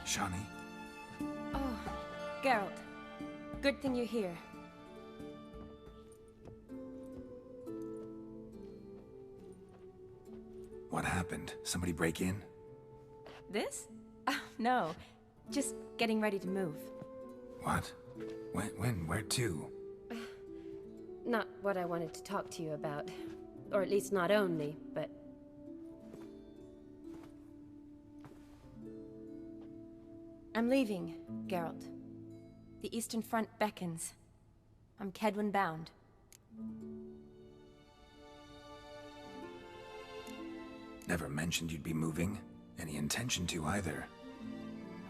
Shani? Oh, Geralt. Good thing you're here. What happened? Somebody break in? This? No. Just getting ready to move. What? When? Where to? Not what I wanted to talk to you about. Or at least not only, but... I'm leaving, Geralt. The Eastern Front beckons. I'm Kedwin bound. Never mentioned you'd be moving. Any intention to either.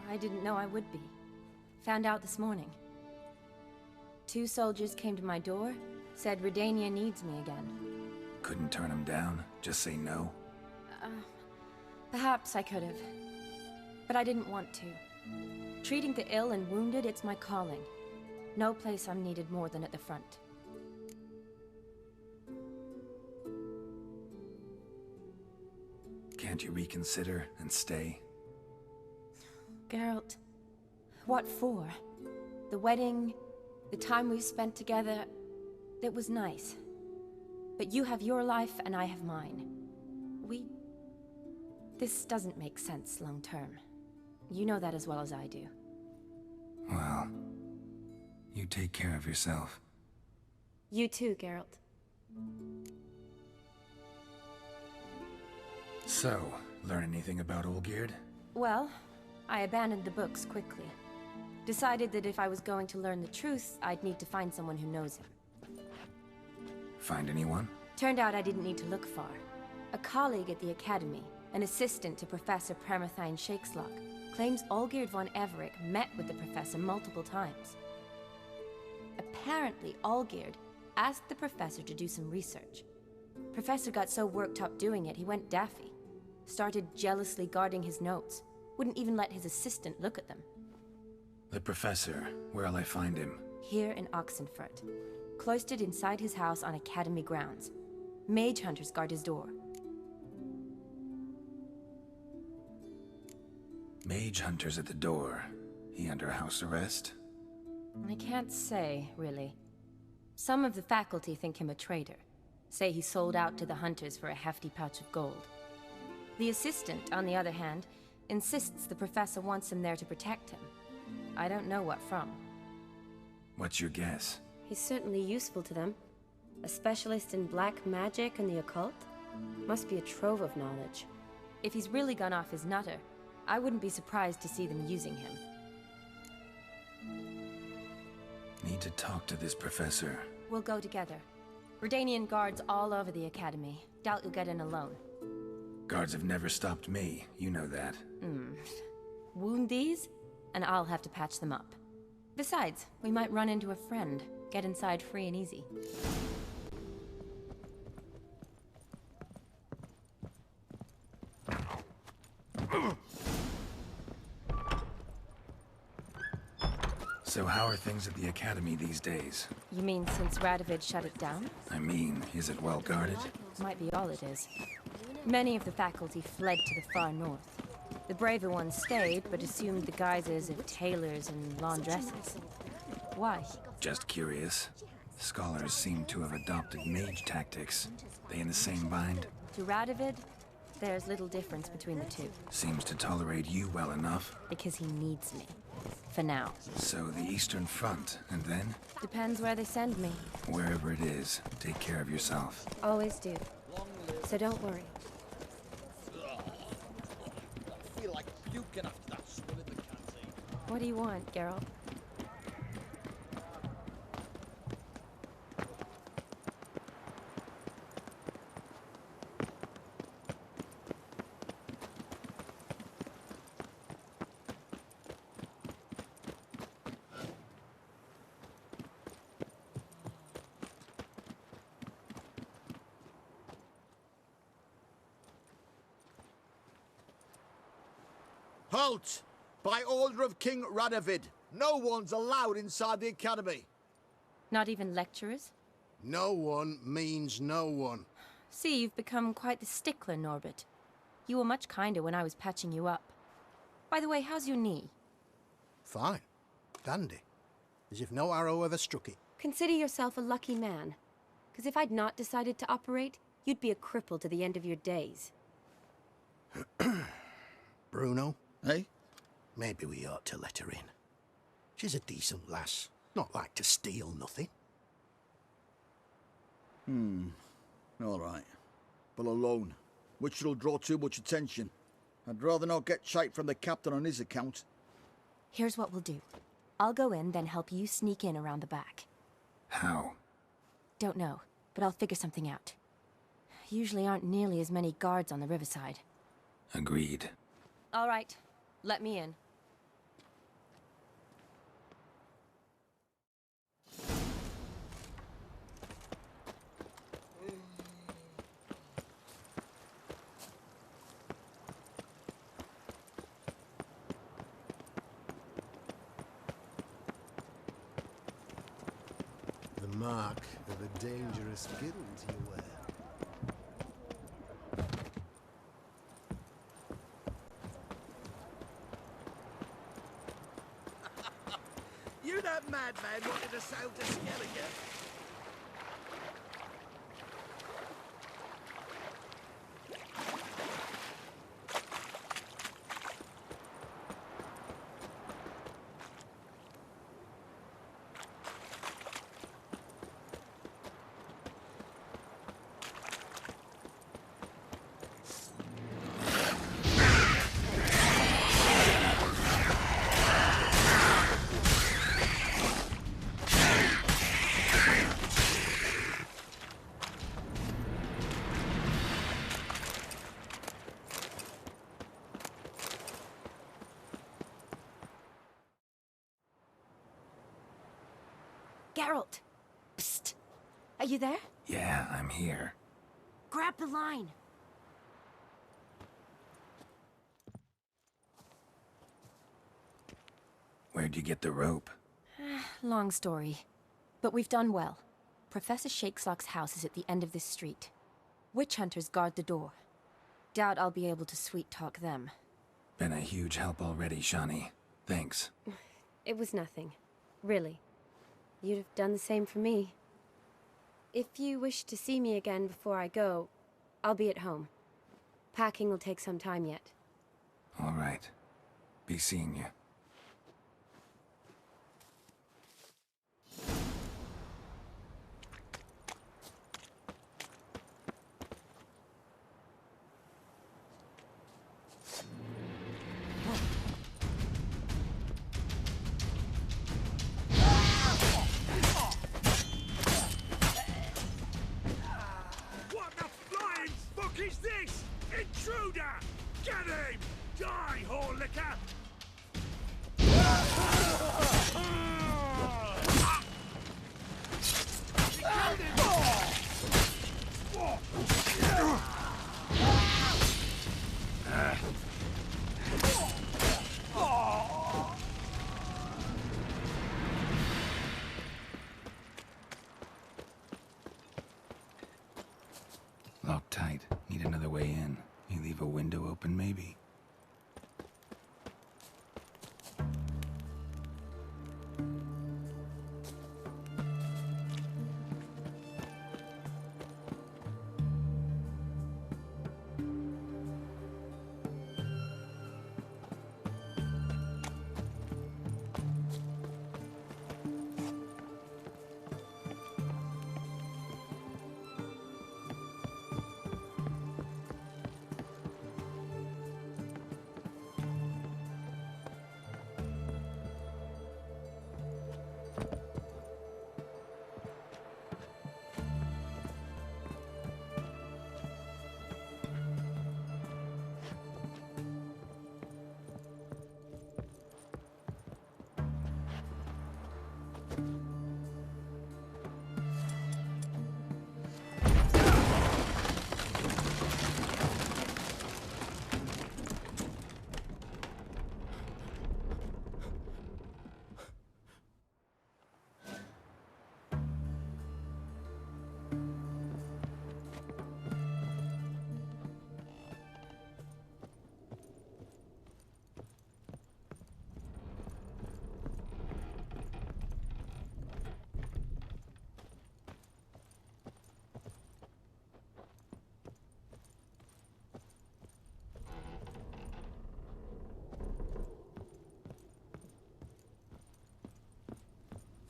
I didn't know I would be. Found out this morning. 2 soldiers came to my door, said Redania needs me again. Couldn't turn him down? Just say no? Perhaps I could have. But I didn't want to. Treating the ill and wounded, it's my calling. No place I'm needed more than at the front. Can't you reconsider and stay? Geralt, what for? The wedding, the time we've spent together, it was nice. But you have your life and I have mine. This doesn't make sense long term. You know that as well as I do. Well, you take care of yourself. You too, Geralt. So, learn anything about Olgierd? Well, I abandoned the books quickly. Decided that if I was going to learn the truth, I'd need to find someone who knows him. Find anyone? Turned out I didn't need to look far. A colleague at the Academy, an assistant to Professor Permathine Shakeslock, claims Olgierd von Everec met with the professor multiple times. Apparently, Olgierd asked the professor to do some research. Professor got so worked up doing it, he went daffy. Started jealously guarding his notes. Wouldn't even let his assistant look at them. The professor, where'll I find him? Here in Oxenfurt. Cloistered inside his house on Academy grounds. Mage hunters guard his door. Mage hunters at the door. He under house arrest? I can't say, really. Some of the faculty think him a traitor. Say he sold out to the hunters for a hefty pouch of gold. The assistant, on the other hand, insists the professor wants him there to protect him. I don't know what from. What's your guess? He's certainly useful to them. A specialist in black magic and the occult? Must be a trove of knowledge. If he's really gone off his nutter, I wouldn't be surprised to see them using him. Need to talk to this professor. We'll go together. Redanian guards all over the Academy. Doubt you'll get in alone. Guards have never stopped me, you know that. Wound these, and I'll have to patch them up. Besides, we might run into a friend. Get inside free and easy. So how are things at the Academy these days? You mean since Radovid shut it down? I mean, is it well guarded? Might be all it is. Many of the faculty fled to the far north. The braver ones stayed, but assumed the guises of tailors and laundresses. Why? Just curious. Scholars seem to have adopted mage tactics. They in the same bind? To Radovid, there's little difference between the two. Seems to tolerate you well enough. Because he needs me. For now. So the Eastern Front, and then? Depends where they send me. Wherever it is, take care of yourself. Always do. So don't worry. I feel like puking after that swim in the canteen. What do you want, Geralt? Halt! By order of King Radovid, no one's allowed inside the Academy. Not even lecturers? No one means no one. See, you've become quite the stickler, Norbert. You were much kinder when I was patching you up. By the way, how's your knee? Fine. Dandy. As if no arrow ever struck it. Consider yourself a lucky man. Because if I'd not decided to operate, you'd be a cripple to the end of your days. Bruno, Eh? maybe we ought to let her in. She's a decent lass. Not like to steal nothing. All right. But alone, which will draw too much attention. I'd rather not get shite from the captain on his account. Here's what we'll do. I'll go in, then help you sneak in around the back. How? Don't know, but I'll figure something out. Usually aren't nearly as many guards on the riverside. Agreed. All right, let me in. The mark of a dangerous guild you wear. You that madman wanted to sail to Skellige? Geralt! Psst! Are you there? Yeah, I'm here. Grab the line! Where'd you get the rope? Long story. But we've done well. Professor Shakesock's house is at the end of this street. Witch hunters guard the door. Doubt I'll be able to sweet-talk them. Been a huge help already, Shani. Thanks. It was nothing. Really. You'd have done the same for me. If you wish to see me again before I go, I'll be at home. Packing will take some time yet. All right. Be seeing you. What the flying fuck is this? Intruder! Get him! Die, whore liquor! Locked tight. Need another way in. You leave a window open, maybe?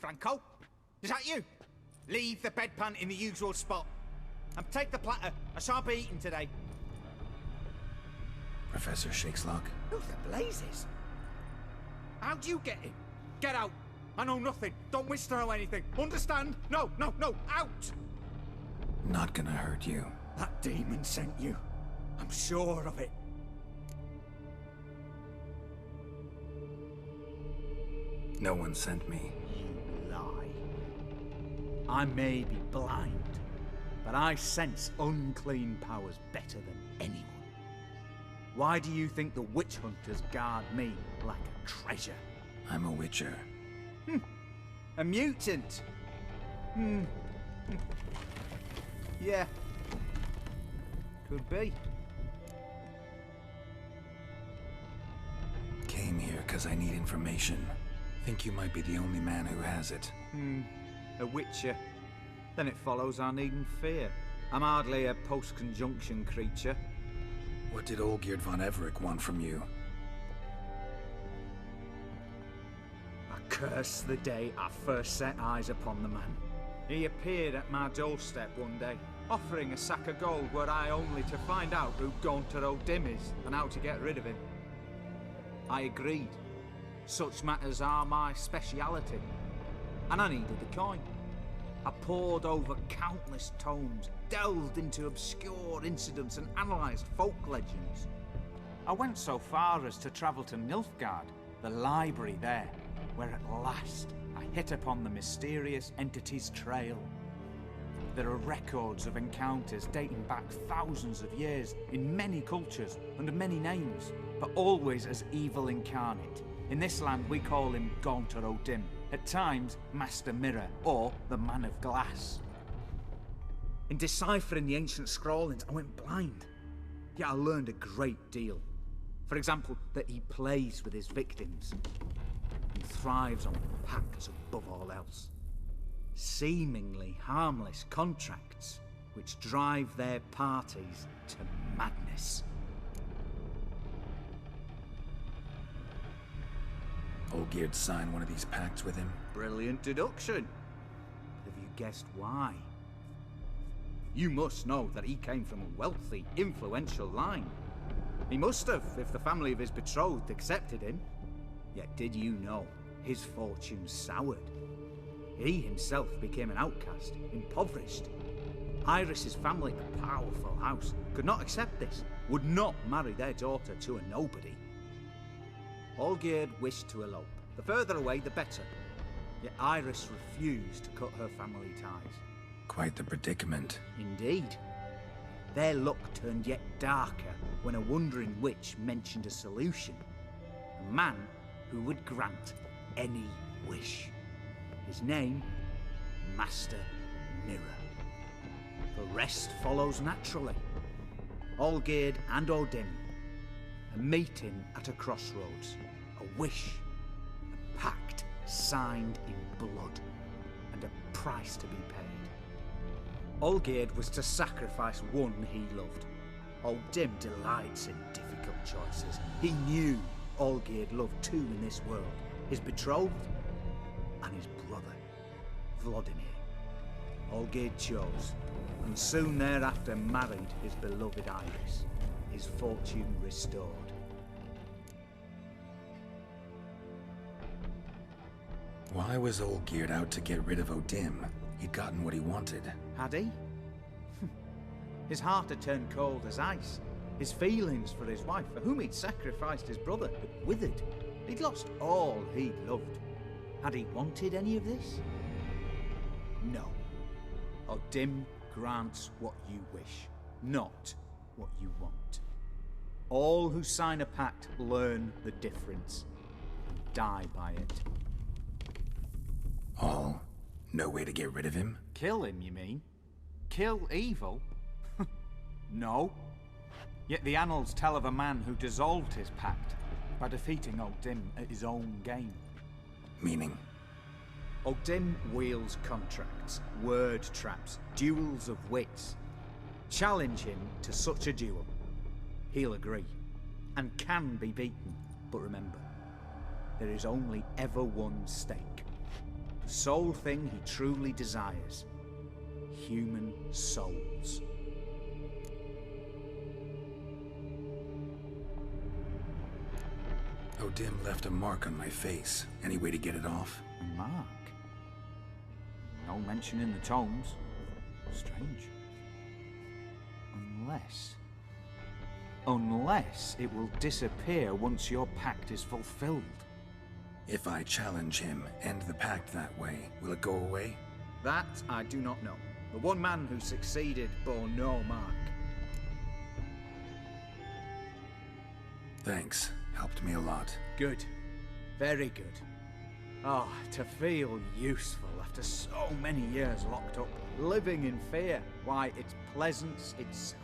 Franco? Is that you? Leave the bedpan in the usual spot. And take the platter. I shan't be eating today. Professor Shakeslock? Who the blazes? How do you get in? Get out. I know nothing. Don't wish to know anything. Understand? No, no, no. Out! Not gonna hurt you. That demon sent you. I'm sure of it. No one sent me. You lie. I may be blind, but I sense unclean powers better than anyone. Why do you think the witch hunters guard me like a treasure? I'm a witcher. A mutant? Yeah. Could be. Came here because I need information. Think you might be the only man who has it. A witcher. Then it follows I needn't fear. I'm hardly a post-conjunction creature. What did Olgierd von Everec want from you? I curse the day I first set eyes upon the man. He appeared at my doorstep one day, offering a sack of gold were I only to find out who Gaunter O'Dimm is and how to get rid of him. I agreed. Such matters are my speciality. And I needed the coin. I pored over countless tomes, delved into obscure incidents and analysed folk legends. I went so far as to travel to Nilfgaard, the library there, where at last I hit upon the mysterious entity's trail. There are records of encounters dating back thousands of years in many cultures under many names, but always as evil incarnate. In this land we call him Gaunter O'Dimm, at times Master Mirror or the Man of Glass. In deciphering the ancient scrawlings I went blind, yet I learned a great deal. For example, that he plays with his victims and thrives on pacts above all else. Seemingly harmless contracts which drive their parties to madness. Olgierd signed one of these pacts with him? Brilliant deduction. Have you guessed why? You must know that he came from a wealthy, influential line. He must have, if the family of his betrothed accepted him. Yet did you know his fortune soured? He himself became an outcast, impoverished. Iris's family, a powerful house, could not accept this, would not marry their daughter to a nobody. Olgierd wished to elope. The further away, the better. Yet Iris refused to cut her family ties. Quite the predicament. Indeed. Their luck turned yet darker when a wandering witch mentioned a solution. A man who would grant any wish. His name, Master Mirror. The rest follows naturally. Olgierd and O'Dimm. A meeting at a crossroads, a wish, a pact signed in blood, and a price to be paid. Olgierd was to sacrifice one he loved. O'Dimm delights in difficult choices. He knew Olgierd loved two in this world, his betrothed and his brother, Vladimir. Olgierd chose, and soon thereafter married his beloved Iris, his fortune restored. Why was Olgierd out to get rid of O'Dimm? He'd gotten what he wanted. Had he? His heart had turned cold as ice. His feelings for his wife, for whom he'd sacrificed his brother, had withered. He'd lost all he'd loved. Had he wanted any of this? No. O'Dimm grants what you wish, not what you want. All who sign a pact learn the difference and die by it. All? No way to get rid of him? Kill him, you mean? Kill evil? No. Yet the annals tell of a man who dissolved his pact by defeating O'Dimm at his own game. Meaning? O'Dimm wields contracts, word traps, duels of wits. Challenge him to such a duel. He'll agree, and can be beaten. But remember, there is only ever one stake. the sole thing he truly desires. Human souls. O'Dimm left a mark on my face. Any way to get it off? A mark? No mention in the tomes. Strange. Unless it will disappear once your pact is fulfilled. If I challenge him, end the pact that way, will it go away? That I do not know. The one man who succeeded bore no mark. Thanks. Helped me a lot. Good. Very good. Oh, to feel useful after so many years locked up, living in fear. Why, it's pleasance itself.